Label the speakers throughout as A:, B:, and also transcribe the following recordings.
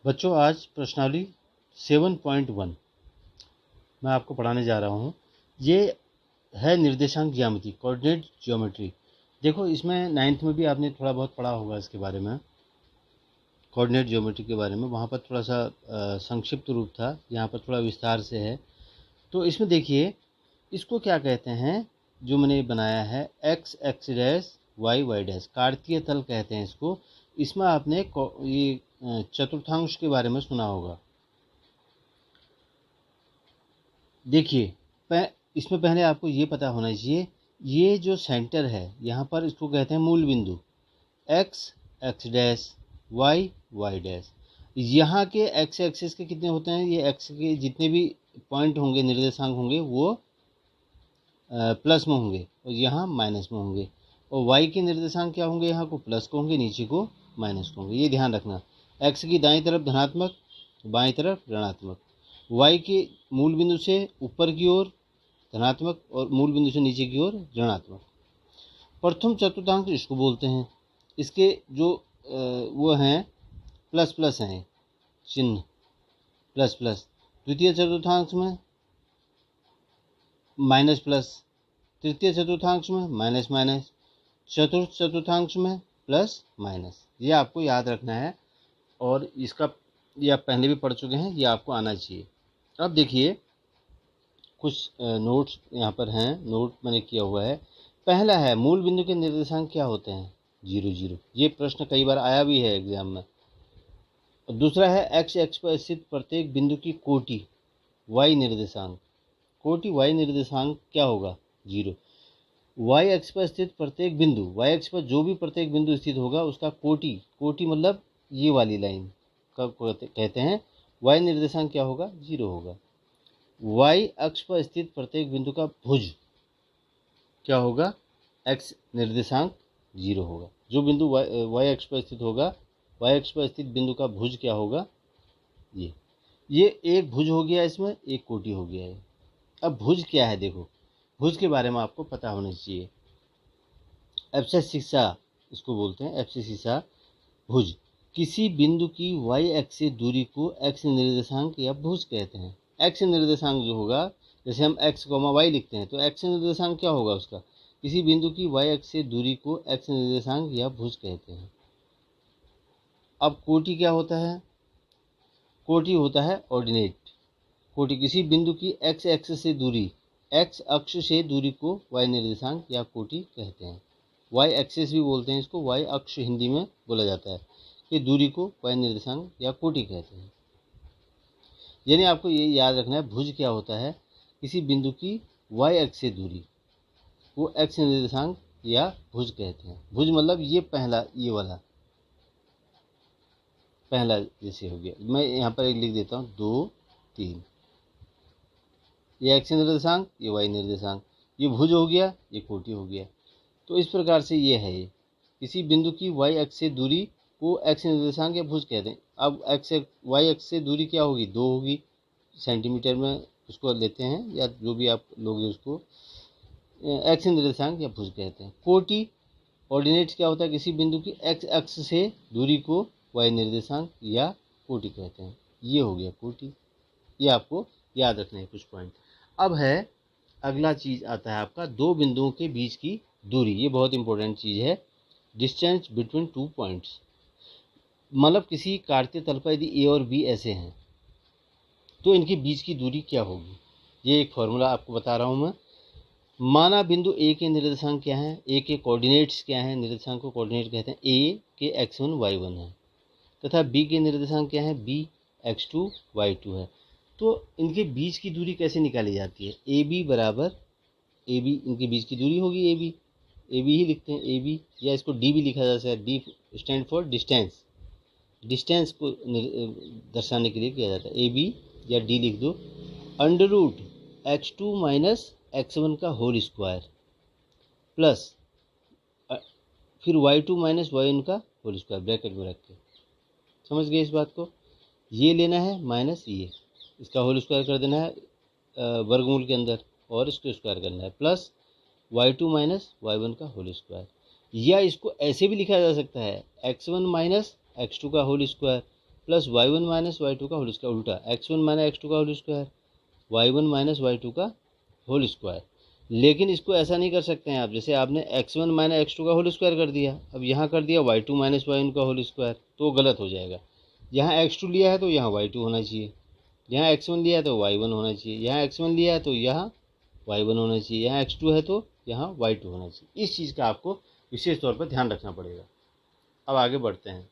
A: बच्चों, आज प्रश्नावली 7.1 मैं आपको पढ़ाने जा रहा हूँ। ये है निर्देशांक ज्यामिति, कोऑर्डिनेट ज्योमेट्री। देखो, इसमें 9th में भी आपने थोड़ा बहुत पढ़ा होगा इसके बारे में, कोऑर्डिनेट ज्योमेट्री के बारे में। वहाँ पर थोड़ा सा संक्षिप्त रूप था, यहाँ पर थोड़ा विस्तार से है। तो इसमें देखिए, इसको क्या कहते हैं, जो मैंने बनाया है, x x dash y y dash, कार्तीय तल कहते हैं इसको। इसमें आपने ये चतुर्थांश के बारे में सुना होगा। देखिए, इसमें पहले आपको ये पता होना चाहिए, ये जो सेंटर है यहाँ पर, इसको कहते हैं मूल बिंदु। X x dash y y dash, यहाँ के एक्स एक्सिस के कितने होते हैं, ये एक्स के जितने भी पॉइंट होंगे, निर्देशांक होंगे, वो प्लस में होंगे और यहाँ माइनस में होंगे। और वाई के निर्देशांक क्या होंगे, यहाँ को प्लस को होंगे, नीचे को माइनस को होंगे। ये ध्यान रखना, एक्स की दाईं तरफ धनात्मक, बाईं तरफ ऋणात्मक। वाई के मूल बिंदु से ऊपर की ओर धनात्मक और मूल बिंदु से नीचे की ओर ऋणात्मक। प्रथम चतुर्थांश इसको बोलते हैं। इसके जो वो हैं, प्लस प्लस हैं चिन्ह, प्लस प्लस। द्वितीय चतुर्थांश में माइनस प्लस, तृतीय चतुर्थांश में माइनस माइनस, चतुर्थ चतुर्थांश में प्लस माइनस। ये आपको याद रखना है, और इसका ये आप पहले भी पढ़ चुके हैं, ये आपको आना चाहिए। अब देखिए, कुछ नोट्स यहाँ पर हैं, नोट मैंने किया हुआ है। पहला है, मूल बिंदु के निर्देशांक क्या होते हैं, 0 0। ये प्रश्न कई बार आया भी है एग्जाम में। और दूसरा है, एक्स एक्स पर स्थित प्रत्येक बिंदु की कोटि वाई निर्देशांक। कोटि वाई निर्देशांक क्या होगा, 0। वाई एक्स पर स्थित प्रत्येक बिंदु, वाई एक्स पर जो भी प्रत्येक बिंदु स्थित होगा उसका कोटि, कोटि मतलब ये वाली लाइन का कहते हैं, वाई निर्देशांक क्या होगा, 0 होगा। वाई अक्ष पर स्थित प्रत्येक बिंदु का भुज क्या होगा, एक्स निर्देशांक 0 होगा। जो बिंदु वाई अक्ष पर स्थित होगा, वाई अक्ष पर स्थित बिंदु का भुज क्या होगा, ये एक भुज हो गया, इसमें एक कोटि हो गया है। अब भुज क्या है, देखो, भुज के बारे में आपको पता होना चाहिए। एब्ससिसा इसको बोलते हैं, एब्ससिसा भुज। किसी बिंदु की वाई एक्स से दूरी को एक्स निर्देशांक या भुज कहते हैं। एक्स निर्देशांक जो होगा, जैसे हम एक्स कॉमा वाई लिखते हैं, तो एक्स निर्देशांक क्या होगा उसका, किसी बिंदु की वाई एक्स से दूरी को एक्स निर्देशांक या भुज कहते हैं। अब कोटि क्या होता है, कोटि होता है ऑर्डिनेट। कोटि किसी बिंदु की एक्स एक्स से दूरी, एक्स अक्ष से दूरी को वाई निर्देशांक या कोटि कहते हैं। वाई एक्सिस भी बोलते हैं इसको, वाई अक्ष हिंदी में बोला जाता है, कि दूरी को वाई निर्देशांक या कोटि कहते हैं। यानी आपको ये याद रखना है, भुज क्या होता है, किसी बिंदु की वाई एक्स से दूरी, वो एक्स निर्देशांक या भुज कहते हैं। भुज मतलब ये पहला, ये वाला पहला जैसे हो गया। मैं यहाँ पर एक लिख देता हूँ, 2 3, ये एक्स निर्देशांक, ये वाई निर्देशांक, ये भुज हो गया, ये कोटि हो गया। तो इस प्रकार से ये है, ये किसी बिंदु की वाई एक्स से दूरी को एक्स निर्देशांक या भुज कहते हैं। अब एक्स वाई एक्स से दूरी क्या होगी, 2 होगी, सेंटीमीटर में उसको लेते हैं, या जो भी आप लोग उसको एक्स निर्देशांक या भुज कहते हैं। कोटि ऑर्डिनेट क्या होता है, किसी बिंदु की एक्स अक्ष से दूरी को वाई निर्देशांक या कोटि कहते हैं। ये हो गया कोटि, ये आपको याद रखना है कुछ पॉइंट। अब है अगला चीज आता है आपका, दो बिंदुओं के बीच की दूरी। ये बहुत इंपॉर्टेंट चीज है, डिस्टेंस बिटवीन 2 पॉइंट्स। मतलब किसी कार्तीय तल पर यदि ए और बी ऐसे हैं, तो इनके बीच की दूरी क्या होगी। ये एक फॉर्मूला आपको बता रहा हूँ मैं। माना बिंदु ए के निर्देशांक क्या है, ए के कोऑर्डिनेट्स क्या हैं, निर्देशांक को कोऑर्डिनेट कहते हैं, ए के x1 y1 है, तथा बी के निर्देशांक क्या है, बी x2 y2 है। तो इनके बीच की दूरी कैसे निकाली जाती है, ए बी बराबर, ए बी इनके बीच की दूरी होगी, ए बी ही लिखते हैं, ए बी, या इसको डी भी लिखा जा सकता है, D stand for distance, distance को दर्शाने के लिए किया जाता है। ए बी या डी लिख दो, under root x2 minus x1 का होल स्क्वायर प्लस फिर y2 माइनस y1 का होल स्क्वायर ब्रैकेट में रख के। समझ गए इस बात को, ये लेना है माइनस ये, इसका होल स्क्वायर कर देना है वर्गमूल के अंदर, और इसको स्क्वायर करना है, प्लस y2 माइनस y1 का होल स्क्वायर। या इसको ऐसे भी लिखा जा सकता है, x1 माइनस x2 का whole square plus y1 minus y2 का होल स्क्वायर, उल्टा x1 माइनस x2 का whole square, y1 minus y2 का होल स्क्वायर। लेकिन इसको ऐसा नहीं कर सकते हैं आप, जैसे आपने x1 माइनस x2 का होल स्क्वायर कर दिया, अब यहाँ कर दिया y2 माइनस y1 का होल स्क्वायर, तो गलत हो जाएगा। यहाँ x2 लिया है तो यहाँ y2 होना चाहिए, यहाँ x1 लिया है तो y1 होना चाहिए, यहाँ x1 लिया है तो यहाँ y1 होना चाहिए, यहाँ x2 है तो यहाँ y2 होना चाहिए। इस चीज़ का आपको विशेष तौर पर ध्यान रखना पड़ेगा। अब आगे बढ़ते हैं।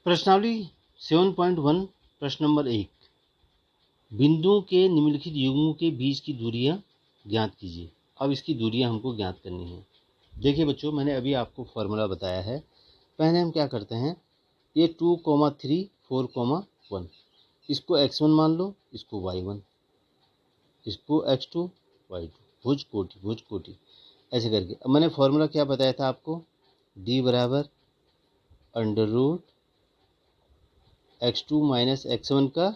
A: प्रश्नावली 7.1 प्रश्न नंबर 1, बिंदुओं के निम्नलिखित युग्मों के बीच की दूरियां ज्ञात कीजिए। अब इसकी दूरियां हमको ज्ञात करनी है। देखिए बच्चों, मैंने अभी आपको फॉर्मूला बताया है। पहले हम क्या करते हैं, ये 2, 3, 4, 1, इसको x1 मान लो, इसको y1, इसको x2, y2, भुज कोटि ऐसे करके। अब मैंने फॉर्मूला क्या बताया था आपको, d बराबर under root x2 minus x1 का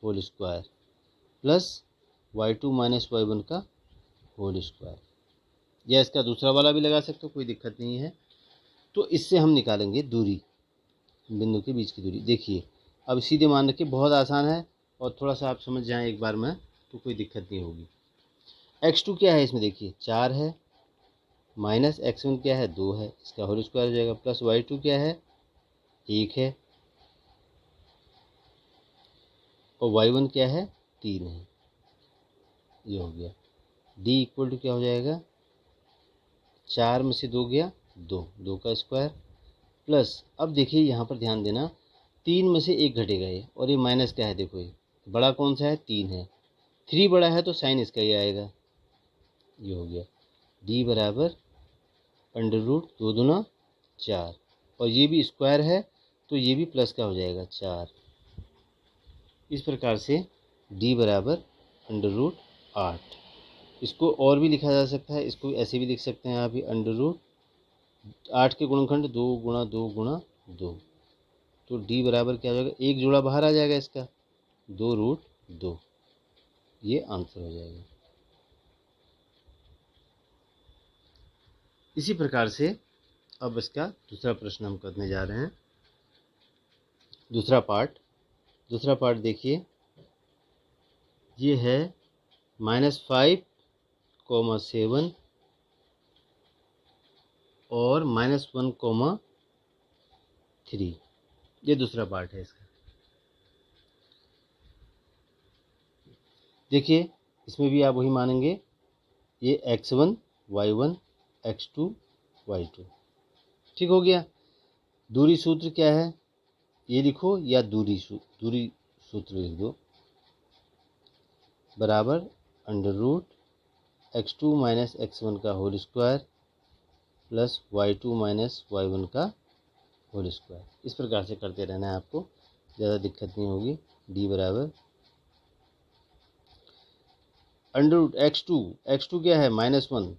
A: whole square plus y2 minus y1 का होल स्क्वायर, या इसका दूसरा वाला भी लगा सकते हो, कोई दिक्कत नहीं है। तो इससे हम निकालेंगे दूरी, बिंदु के बीच की दूरी। देखिए अब सीधे मान रखिए, बहुत आसान है, और थोड़ा सा आप समझ जाएं एक बार में तो कोई दिक्कत नहीं होगी। x2 क्या है इसमें, देखिए 4 है, माइनस x1 क्या है 2 है, इसका होल स्क्वायर हो जाएगा, प्लस y2 क्या है 1 है, और y1 क्या है 3 है। ये हो गया। d इक्वल टू क्या हो जाएगा, 4 में से 2 गया 2 का स्क्वायर, प्लस अब देखिए यहाँ पर ध्यान देना, 3 में से 1 घटेगा ये, और ये माइनस क्या है, देखो ये बड़ा कौन सा है 3 है, 3 बड़ा है तो साइन इसका ही आएगा। ये हो गया d बराबर अंडर रूट 2 दूना 4, और ये भी स्क्वायर है तो ये भी प्लस का हो जाएगा 4। इस प्रकार से d बराबर अंडर रूट 8। इसको और भी लिखा जा सकता है, इसको ऐसे भी लिख सकते हैं आप, भी अंडर रूट 8 के गुणनखंड 2 गुणा 2 गुणा 2, तो d बराबर क्या हो जाएगा, एक जोड़ा बाहर आ जाएगा इसका, 2√2। ये आंसर हो जाएगा। इसी प्रकार से अब इसका दूसरा प्रश्न हम करने जा रहे हैं। दूसरा पार्ट देखिए, ये है -5, 7 और -1, 3। ये दूसरा पार्ट है इसका। देखिए इसमें भी आप वही मानेंगे, ये x1, y1, x2, y2, ठीक हो गया। दूरी सूत्र क्या है ये लिखो, या दूरी सूत्र लिख दो, बराबर under root x2 minus x1 का whole square plus y2 minus y1 का होल स्क्वायर। इस प्रकार से करते रहना है आपको, ज़्यादा दिक्कत नहीं होगी। d बराबर अंडर रूट x2 क्या है -1,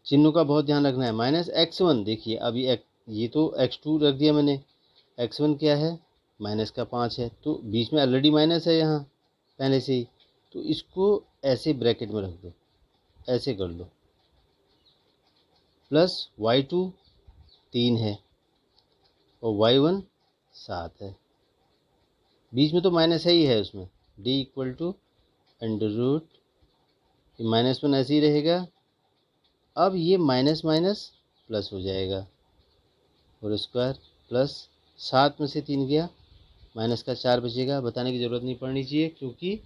A: चिन्हों का बहुत ध्यान रखना है, माइनस x1। देखिए अभी ये तो x2 रख दिया मैंने, x1 क्या है -5 है, तो बीच में ऑलरेडी माइनस है यहाँ पहले से ही, तो इसको ऐसे ब्रैकेट में रख दो, ऐसे कर लो, प्लस y2 3 है और y1 7 है, बीच में तो माइनस है ही है उसमें। d equal to under root -1 ऐसे ही रहेगा, अब ये माइनस प्लस हो जाएगा, होल स्क्वायर प्लस 7 में से 3 गया, माइनस का 4 बचेगा। बताने की ज़रूरत नहीं पड़नी चाहिए क्योंकि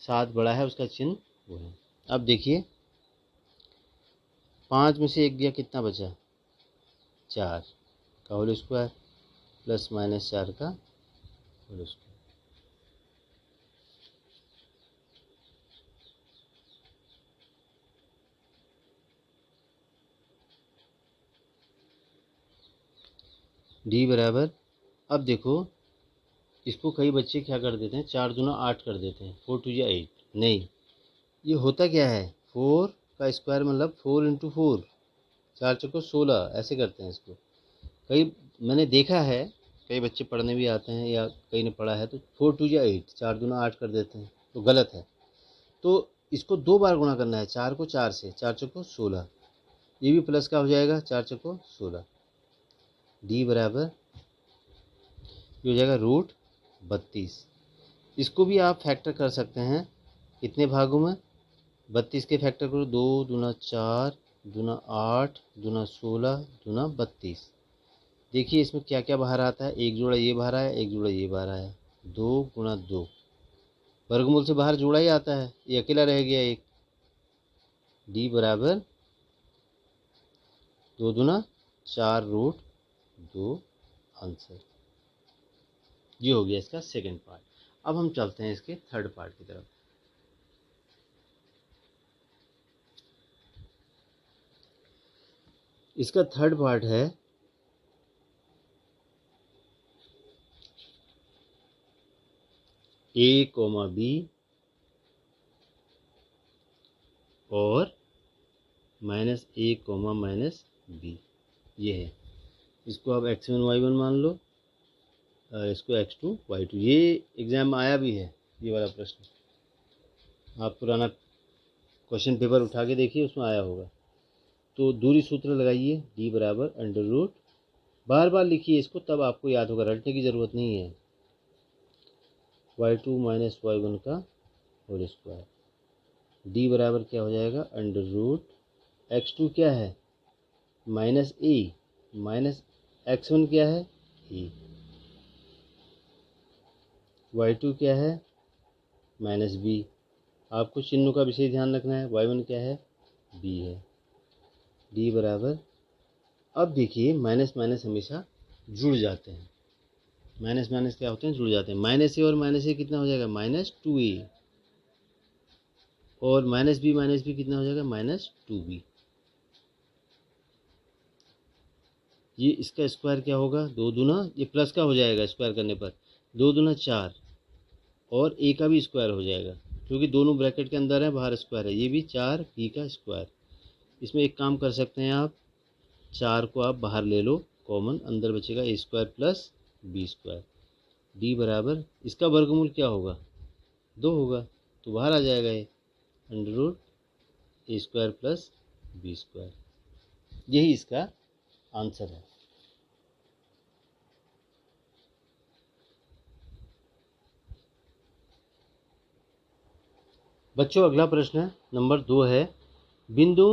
A: 7 बड़ा है, उसका चिन्ह वो है। अब देखिए 5 में से 1 गया, कितना बचा 4 का होल स्क्वायर प्लस -4 का होल स्क्वायर। d बराबर, अब देखो इसको कई बच्चे क्या कर देते हैं, 4 दूना 8 कर देते हैं, 4 2 8। नहीं, ये होता क्या है, 4 का स्क्वायर मतलब 4 × 4, 4 चौको 16, ऐसे करते हैं इसको। कई मैंने देखा है, कई बच्चे पढ़ने भी आते हैं या कई ने पढ़ा है, तो 4 2 8, 4 दूना 8 कर देते हैं, तो गलत है। तो इसको 2 बार गुणा करना है, 4 को 4 से, 4 चौको 16, ये भी प्लस का हो जाएगा, 4 चौको 16। d बराबर ये हो जाएगा √32। इसको भी आप फैक्टर कर सकते हैं इतने भागों में। 32 के फैक्टर करो, 2 दूना 4 दूना 8 दूना 16 दूना 32। देखिए इसमें क्या क्या बाहर आता है, एक जोड़ा ये बाहर आया, एक जोड़ा ये बाहर आया, 2 गुणा 2, वर्गमूल से बाहर जोड़ा ही आता है, ये अकेला रह गया एक। डी बराबर 2 दूना 4√2 आंसर। ये हो गया इसका सेकंड पार्ट। अब हम चलते हैं इसके थर्ड पार्ट की तरफ। इसका थर्ड पार्ट है a, b और -a, -b। ये है, इसको आप x1 y1 मान लो और इसको x2 y2। ये एग्जाम में आया भी है, ये वाला प्रश्न। आप पुराना क्वेश्चन पेपर उठा के देखिए, उसमें आया होगा। तो दूरी सूत्र लगाइए, d बराबर √, बार बार लिखिए इसको, तब आपको याद होगा, रटने की ज़रूरत नहीं है। y2 - y1 का होल स्क्वायर। d बराबर क्या हो जाएगा, √ x2 क्या है -a, -x1 क्या है a, y2 क्या है -b। आपको चिन्हों का विशेष ध्यान रखना है। y1 क्या है, b है। d बराबर, अब देखिए माइनस माइनस हमेशा जुड़ जाते हैं, माइनस माइनस क्या होते हैं, जुड़ जाते हैं। -a और -a कितना हो जाएगा, -2a, और -b कितना हो जाएगा, -2b। ये इसका स्क्वायर क्या होगा, 2 दूना, ये प्लस का हो जाएगा स्क्वायर करने पर, 2 दूना 4, और a का भी स्क्वायर हो जाएगा क्योंकि दोनों ब्रैकेट के अंदर है, बाहर स्क्वायर है। ये भी 4b का स्क्वायर। इसमें एक काम कर सकते हैं आप, 4 को आप बाहर ले लो कॉमन, अंदर बचेगा a² + b²। d बराबर, इसका वर्गमूल क्या होगा, 2 होगा, तो बाहर आ जाएगा ये √a² + b²। यही इसका आंसर है। बच्चों अगला प्रश्न है नंबर 2 है, बिंदु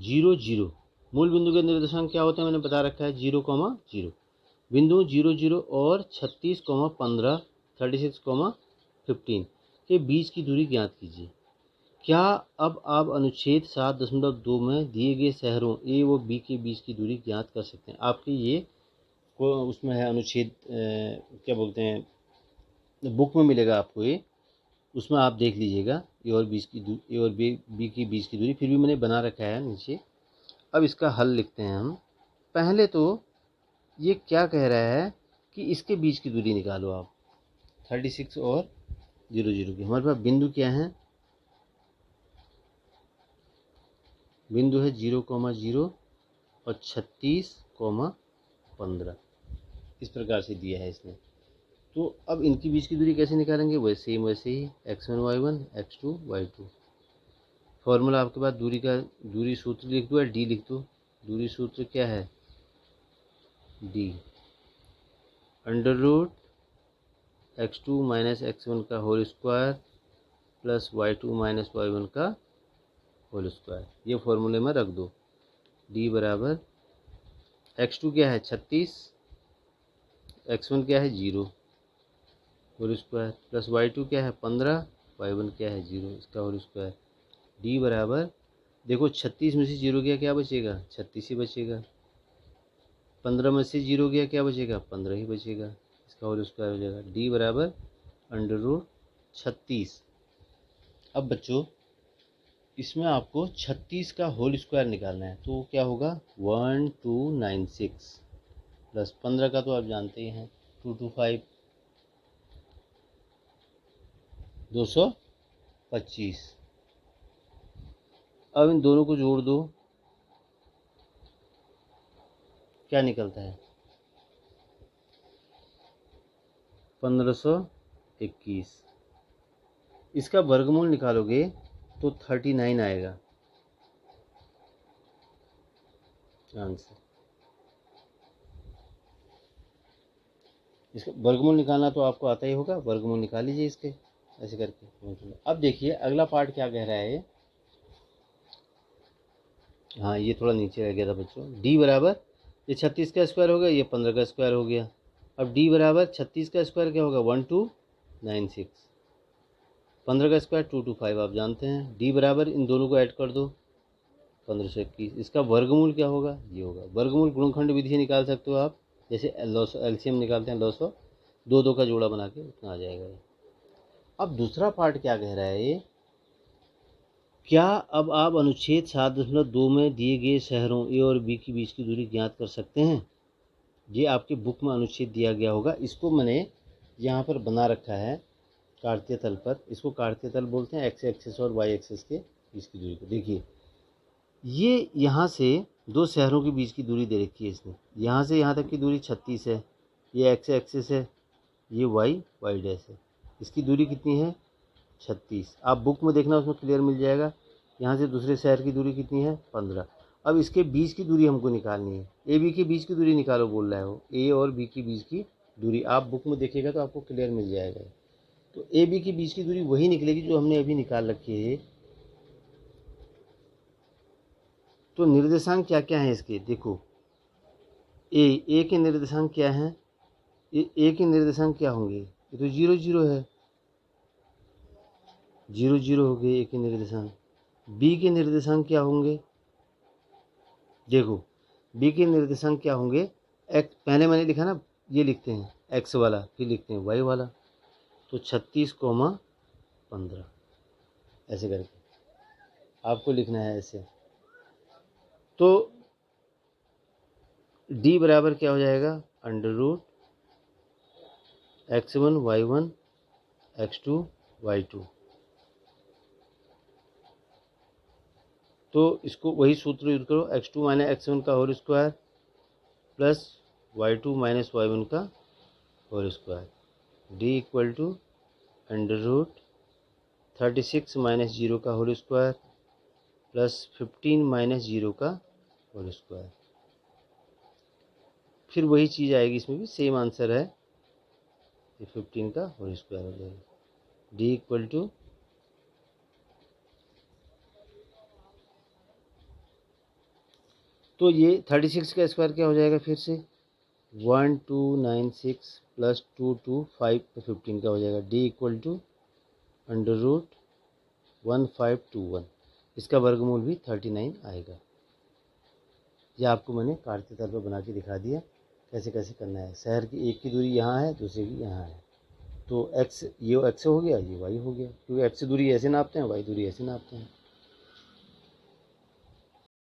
A: 0 0, मूल बिंदु के निर्देशांक क्या होते हैं, मैंने बता रखा है 0, 0। बिंदु 0 0 और 36, 15, 36, 15 के बीच की दूरी ज्ञात कीजिए। क्या अब आप अनुच्छेद 7.2 में दिए गए शहरों ए व बी के बीच की दूरी ज्ञात कर सकते हैं। आपके ये उसमें है अनुच्छेद, क्या बोलते हैं, बुक में मिलेगा आपको ये, उसमें आप देख लीजिएगा ए और बी की बीच की दूरी, फिर भी मैंने बना रखा है नीचे। अब इसका हल लिखते हैं हम। पहले तो ये क्या कह रहा है कि इसके बीच की दूरी निकालो आप, 36 और 0 0 की। हमारे पास बिंदु क्या है, बिंदु है 0, 0 और 36, 15, इस प्रकार से दिया है इसने। तो अब इनकी बीच की दूरी कैसे निकालेंगे, वैसे ही x1 y1 x2 y2। Formula आपके पास दूरी सूत्र लिख दो या डी लिख दो। दूरी सूत्र क्या है, डी √ x2 - x1 का होल स्क्वायर + y2 - y1 का होल स्क्वायर। ये फॉर्मूले में रख दो। डी बराबर, x2 क्या है 36, x1 क्या है 0 होल स्क्वायर, + y2 क्या है 15, y1 क्या है 0, इसका होल स्क्वायर। डी बराबर, देखो 36 में से 0 गया क्या बचेगा, 36 ही बचेगा। 15 में से 0 गया क्या बचेगा, 15 ही बचेगा, इसका होल स्क्वायर हो जाएगा। डी बराबर √ 36। अब बच्चों इसमें आपको 36 का होल स्क्वायर निकालना है, तो क्या होगा 1296 + 15 का तो आप जानते ही हैं 225, 225। अब इन दोनों को जोड़ दो, क्या निकलता है 1521। इसका वर्गमूल निकालोगे तो 39 आएगा आंसर। इसका वर्गमूल निकालना तो आपको आता ही होगा, वर्गमूल निकाल लीजिए इसके ऐसे करके। अब देखिए अगला पार्ट क्या कह रहा है। हाँ ये थोड़ा नीचे रह गया था बच्चों। डी बराबर, ये 36 का स्क्वायर हो गया, ये 15 का स्क्वायर हो गया। अब डी बराबर 36 का स्क्वायर क्या होगा 1296, 15 का स्क्वायर 225 आप जानते हैं। डी बराबर इन दोनों को ऐड कर दो 1521। इसका वर्गमूल क्या होगा, ये होगा। वर्गमूल गुणनखंड विधि से निकाल सकते हो आप, जैसे एलसीएम निकालते हैं 200, दो दो का जोड़ा बना के उतना आ जाएगा। अब दूसरा पार्ट क्या कह रहा है ये, क्या अब आप अनुच्छेद 7.2 में दिए गए शहरों ए और बी के बीच की दूरी ज्ञात कर सकते हैं। ये आपके बुक में अनुच्छेद दिया गया होगा, इसको मैंने यहाँ पर बना रखा है कार्तीय तल पर। इसको कार्तीय तल बोलते हैं, एक्स एक्सिस और वाई एक्सिस के बीच की दूरी को। देखिए ये यहाँ से दो शहरों के बीच की दूरी दे रखी है इसने, यहाँ से यहाँ तक की दूरी 36 है, ये एक्स एक्सिस है, ये वाई डैश है। इसकी दूरी कितनी है 36। आप बुक में देखना उसमें क्लियर मिल जाएगा। यहाँ से दूसरे शहर की दूरी कितनी है 15। अब इसके बीच की दूरी हमको निकालनी है, ए बी के बीच की दूरी निकालो बोल रहा है वो, ए और बी के बीच की दूरी आप बुक में देखिएगा तो आपको क्लियर मिल जाएगा। तो ए बी के बीच की दूरी वही निकलेगी जो हमने अभी निकाल रखी है। तो निर्देशांक क्या क्या है इसके, देखो ए के निर्देशांक क्या हैं, ए के निर्देशांक क्या होंगे, ये तो 0 0 है, 0 0 हो गए ए के निर्देशांक। बी के निर्देशांक क्या होंगे, देखो बी के निर्देशांक क्या होंगे, एक्स पहले मैंने लिखा ना, ये लिखते हैं एक्स वाला, फिर लिखते हैं वाई वाला, तो 36,15 ऐसे करके आपको लिखना है ऐसे। तो डी बराबर क्या हो जाएगा √x1 y1 x2 y2। तो इसको वही सूत्र यूज करो, x2 माइनस x1 का whole square plus y2 minus y1 का whole square, d equal to √36 minus 0 का होल स्क्वायर प्लस 15 माइनस 0 का होल स्क्वायर। फिर वही चीज़ आएगी, इसमें भी सेम आंसर है, 15 का होल स्क्वायर हो जाएगा। डी इक्वल टू तो ये 36 का स्क्वायर क्या हो जाएगा फिर से 1296 प्लस 225 तो 15 का हो जाएगा। D equal to √1521। इसका वर्गमूल भी 39 आएगा। यह आपको मैंने कार्तीय तल पर बना के दिखा दिया कैसे कैसे करना है। शहर की एक की दूरी यहाँ है, दूसरे की यहाँ है, तो एक्स ये एक्स हो गया, ये वाई हो गया, क्योंकि एक्स दूरी ऐसे नापते हैं, वाई दूरी ऐसे नापते हैं।